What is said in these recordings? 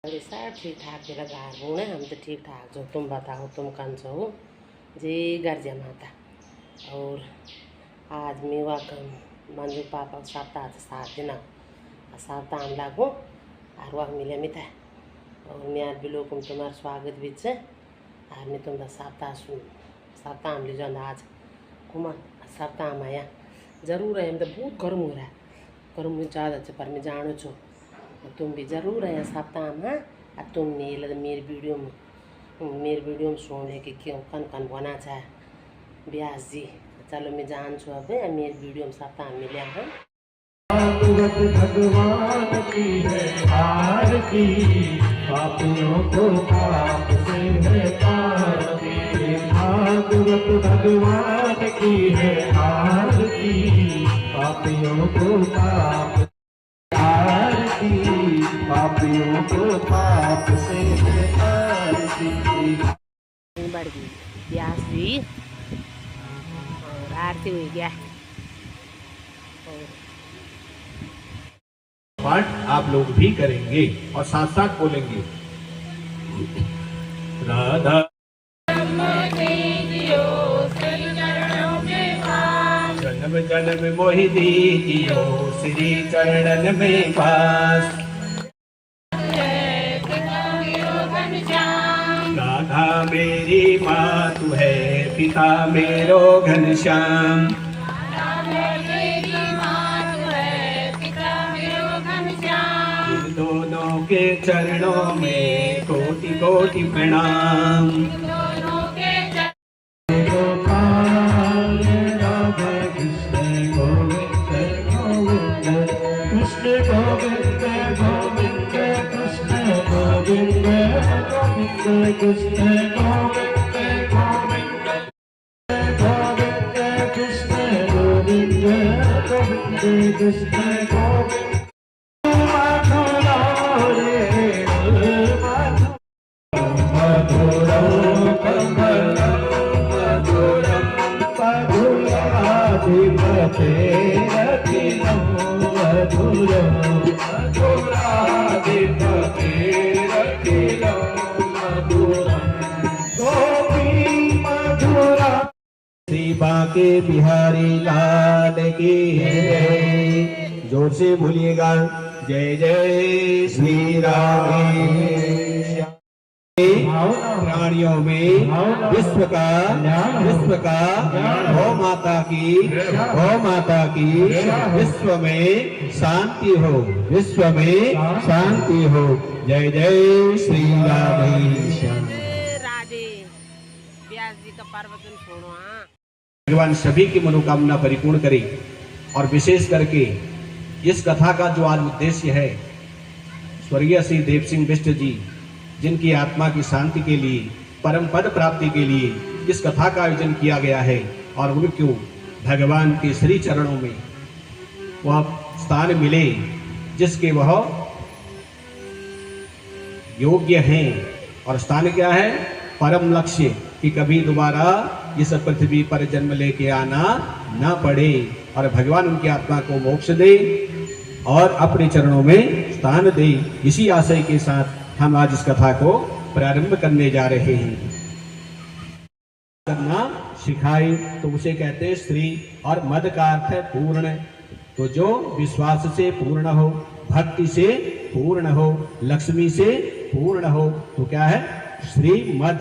सब ठीक ठाक है लगा हूँ हम तो ठीक ठाक जो तुम बताओ तुम कौन सो हो जी गर्जा माता। और आज मैं वाकम मंजू पापा सप्ताह सात दिन सप्ताह हम लागू और वह मिले मिता और मैं आज भी लोग तुम्हारा स्वागत भी और मैं तुम सप्ताह सुन सप्ताह हम ले जाओ आज घुमा सप्ताह में आया जरूर है। हम तो बहुत गर्म हो रहा है गर्म ज़्यादा पर मैं जानू छो तुम भी जरूर है सप्ताह में तुम मेरे वीडियो में सुन ले कि क्यों कन कन बना चाहे ब्यास जी। चलो मैं जान छो अब मेरे वीडियो में सप्ताह मिले हैं। भगवान की है आरती पापियों को पाप से है आरती। भागवत भगवान की है आरती पापियों को पाप पापियों को पाप से आरती। बढ़ गई ब्यास जी और आरती हुई गया पाठ आप लोग भी करेंगे और साथ साथ बोलेंगे राधा जन्म जन्म मोहि दीजियो श्री चरणन में पास। राधा मेरी माँ तू है पिता मेरो घनश्याम। इन दोनों के चरणों में कोटि कोटि प्रणाम। कृष्ण गोविंद गोविंद गोविंद कृष्ण गोविंद गोविंद कृष्ण गोविंद मधुरा रे मधुरा मधुराधिपते रखिलं मधुरा मधुराधिपते रखिलं श्री बांके बिहारी लाल की जय। जोर से बोलिएगा जय जय श्री राम। प्राणियों में विश्व का गौ माता की विश्व में शांति हो विश्व में शांति हो। जय जय श्री राधे भगवान सभी की मनोकामना परिपूर्ण करे। और विशेष करके इस कथा का जो आज उद्देश्य है स्वर्गीय श्री देव सिंह बिष्ट जी जिनकी आत्मा की शांति के लिए परम पद प्राप्ति के लिए इस कथा का आयोजन किया गया है और उनको भगवान के श्री चरणों में वह स्थान मिले जिसके वह योग्य हैं। और स्थान क्या है? परम लक्ष्य कि कभी दोबारा इस पृथ्वी पर जन्म लेके आना न पड़े और भगवान उनकी आत्मा को मोक्ष दे और अपने चरणों में स्थान दे। इसी आशय के साथ हम आज इस कथा को प्रारंभ करने जा रहे हैं। करना सिखाए तो उसे कहते हैं श्री और मद का अर्थ है पूर्ण। तो जो विश्वास से पूर्ण हो, भक्ति से पूर्ण हो, लक्ष्मी से पूर्ण हो तो क्या है? श्री मद।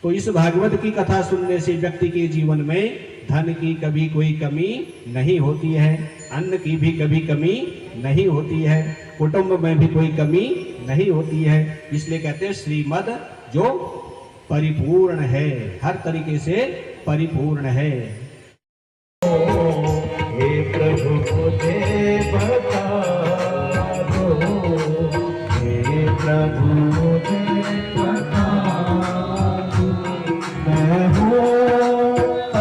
तो इस भागवत की कथा सुनने से व्यक्ति के जीवन में धन की कभी कोई कमी नहीं होती है, अन्न की भी कभी कमी नहीं होती है, कुटुंब में भी कोई कमी नहीं होती है। इसलिए कहते हैं श्रीमद जो परिपूर्ण है, हर तरीके से परिपूर्ण है। हे प्रभु मुझे बता दो, हे प्रभु मुझे बता दो, मैं हूँ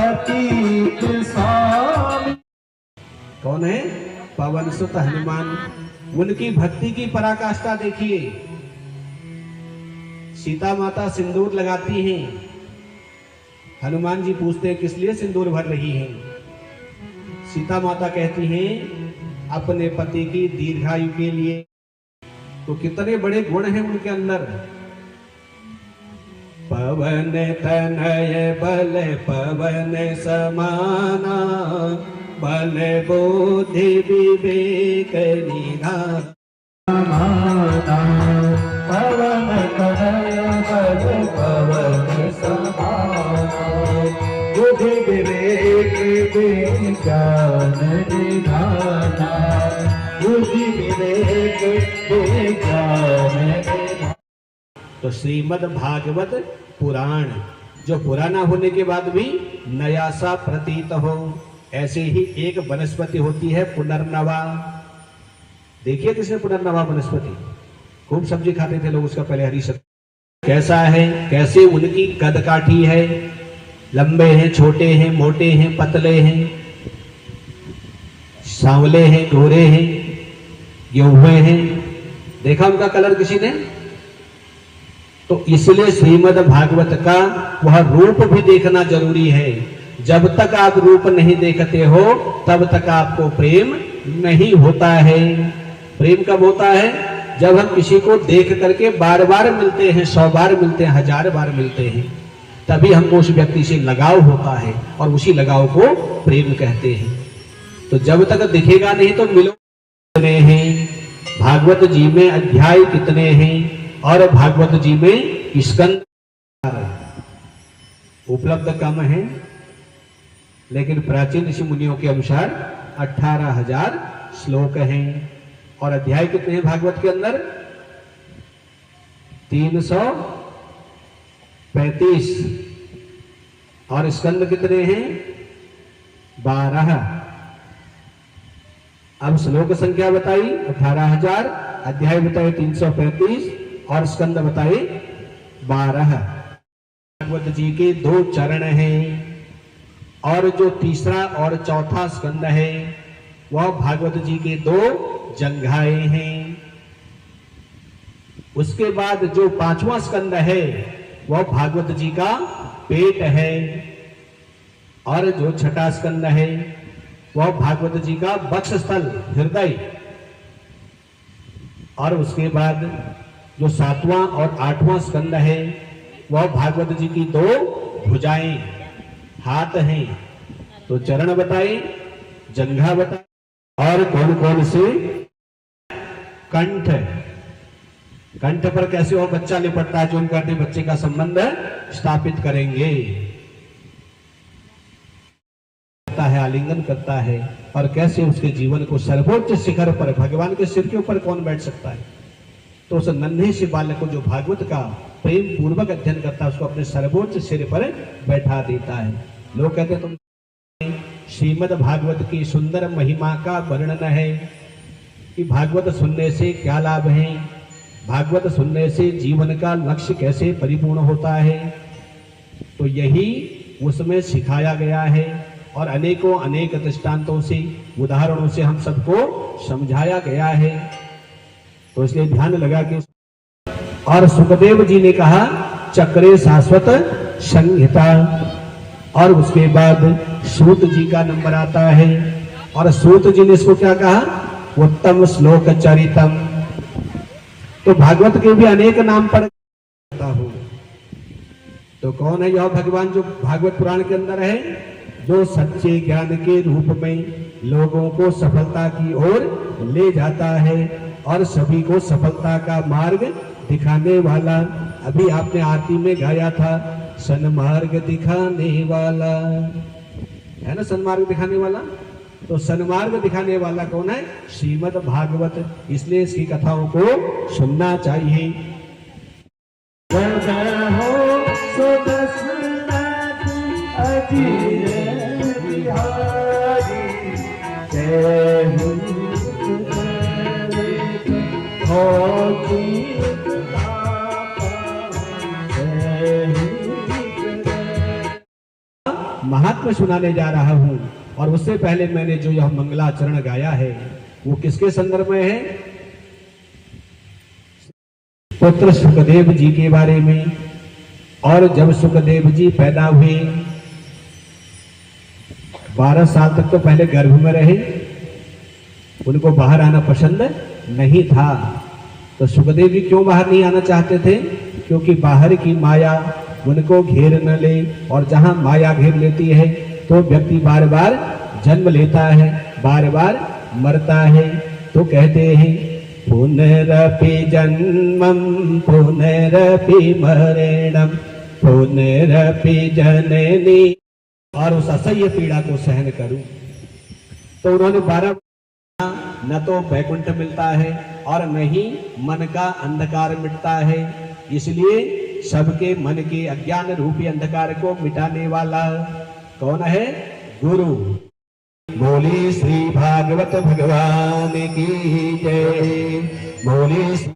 अतीत स्वामी। कौन है? पवन सुत हनुमान। उनकी भक्ति की पराकाष्ठा देखिए। सीता माता सिंदूर लगाती हैं, हनुमान जी पूछते हैं किस लिए सिंदूर भर रही हैं? सीता माता कहती हैं अपने पति की दीर्घायु के लिए। तो कितने बड़े गुण हैं उनके अंदर। पवन तनय बल पवन समाना, बल बुद्धि विवेक निधान। पवन तनय बल पवन समाना, बुद्धि विवेक विज्ञान निधाना, बुद्धि विवेक विज्ञान निधाना। तो श्रीमद् भागवत पुराण जो पुराना होने के बाद भी नया सा प्रतीत हो, ऐसे ही एक वनस्पति होती है पुनर्नवा। देखिए किसने पुनर्नवा वनस्पति, खूब सब्जी खाते थे लोग उसका पहले, हरी सब्जी। कैसा है, कैसे उनकी कद काठी है, लंबे हैं, छोटे हैं, मोटे हैं, पतले हैं, सांवले हैं, गोरे हैं, गेहूं हैं। देखा उनका कलर किसी ने? तो इसलिए श्रीमद् भागवत का वह रूप भी देखना जरूरी है। जब तक आप रूप नहीं देखते हो तब तक आपको प्रेम नहीं होता है। प्रेम कब होता है? जब हम किसी को देख करके बार बार मिलते हैं, 100 बार मिलते हैं, 1000 बार मिलते हैं, तभी हमको उस व्यक्ति से लगाव होता है और उसी लगाव को प्रेम कहते हैं। तो जब तक दिखेगा नहीं तो मिलो। कितने हैं भागवत जी में, अध्याय कितने हैं, और भागवत जी में स्कंद उपलब्ध कम है, लेकिन प्राचीन ऋषि मुनियों के अनुसार 18,000 श्लोक हैं। और अध्याय कितने हैं भागवत के अंदर? 335। और स्कंद कितने हैं? 12। अब श्लोक संख्या बताई 18,000, अध्याय बताए 335 और स्कंद बताए 12। भागवत जी के 2 चरण हैं और जो तीसरा और चौथा स्कंद है वह भागवत जी के 2 जंघाएं हैं। उसके बाद जो 5वां स्कंद है वह भागवत जी का पेट है, और जो 6ठा स्कंद है वह भागवत जी का वक्षस्थल, हृदय। और उसके बाद जो 7वां और 8वां स्कंद है वह भागवत जी की 2 भुजाएं, हाथ हैं। तो चरण बताए, जंघा बताए, और कौन कौन से? कंठ। कंठ पर कैसे वो बच्चा लिपटता है, जो हम कहते हैं बच्चे का संबंध स्थापित करेंगे, है आलिंगन करता है, और कैसे उसके जीवन को सर्वोच्च शिखर पर, भगवान के सिर के ऊपर कौन बैठ सकता है? तो उस नन्हे से बालक को जो भागवत का प्रेम पूर्वक अध्ययन करता है उसको अपने सर्वोच्च सिर पर बैठा देता है। लोग कहते हैं तुम श्रीमद् भागवत की सुंदर महिमा का वर्णन है कि भागवत सुनने से क्या लाभ है, भागवत सुनने से जीवन का लक्ष्य कैसे परिपूर्ण होता है। तो यही उसमें सिखाया गया है और अनेकों अनेक दृष्टांतों से, उदाहरणों से हम सबको समझाया गया है। तो इसलिए ध्यान लगा के। और सुखदेव जी ने कहा चक्रे शाश्वत संहिता, और उसके बाद सूत जी का नंबर आता है, और सूत जी ने इसको क्या कहा? उत्तम श्लोक चरितम। तो भागवत के भी अनेक नाम पर हो। तो कौन है यह भगवान जो भागवत पुराण के अंदर है? जो सच्चे ज्ञान के रूप में लोगों को सफलता की ओर ले जाता है और सभी को सफलता का मार्ग दिखाने वाला। अभी आपने आरती में गाया था, सन्मार्ग दिखाने वाला, है ना, सन्मार्ग दिखाने वाला। तो सन्मार्ग दिखाने वाला कौन है? श्रीमद् भागवत। इसलिए इसकी कथाओं को सुनना चाहिए। महात्मा सुनाने जा रहा हूं, और उससे पहले मैंने जो यह मंगलाचरण गाया है वो किसके संदर्भ में है? पुत्र सुखदेव जी के बारे में। और जब सुखदेव जी पैदा हुए, 12 साल तक तो पहले गर्भ में रहे, उनको बाहर आना पसंद नहीं था। तो सुखदेव जी क्यों बाहर नहीं आना चाहते थे? क्योंकि बाहर की माया उनको घेर न ले, और जहाँ माया घेर लेती है तो व्यक्ति बार बार जन्म लेता है, बार बार मरता है। तो कहते हैं पुनरपि जन्मं पुनरपि मरणं पुनरपि जननी, और उस असह्य पीड़ा को सहन करूं। तो उन्होंने 12 न तो वैकुंठ मिलता है और न ही मन का अंधकार मिटता है। इसलिए सबके मन के अज्ञान रूपी अंधकार को मिटाने वाला कौन है? गुरु। बोले श्री भागवत भगवान की जय। बोले श्री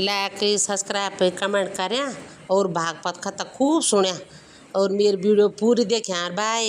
लाइक सब्सक्राइब कमेंट करें और भागवत कथा खूब सुने और मेरी वीडियो पूरी देखें। बाय।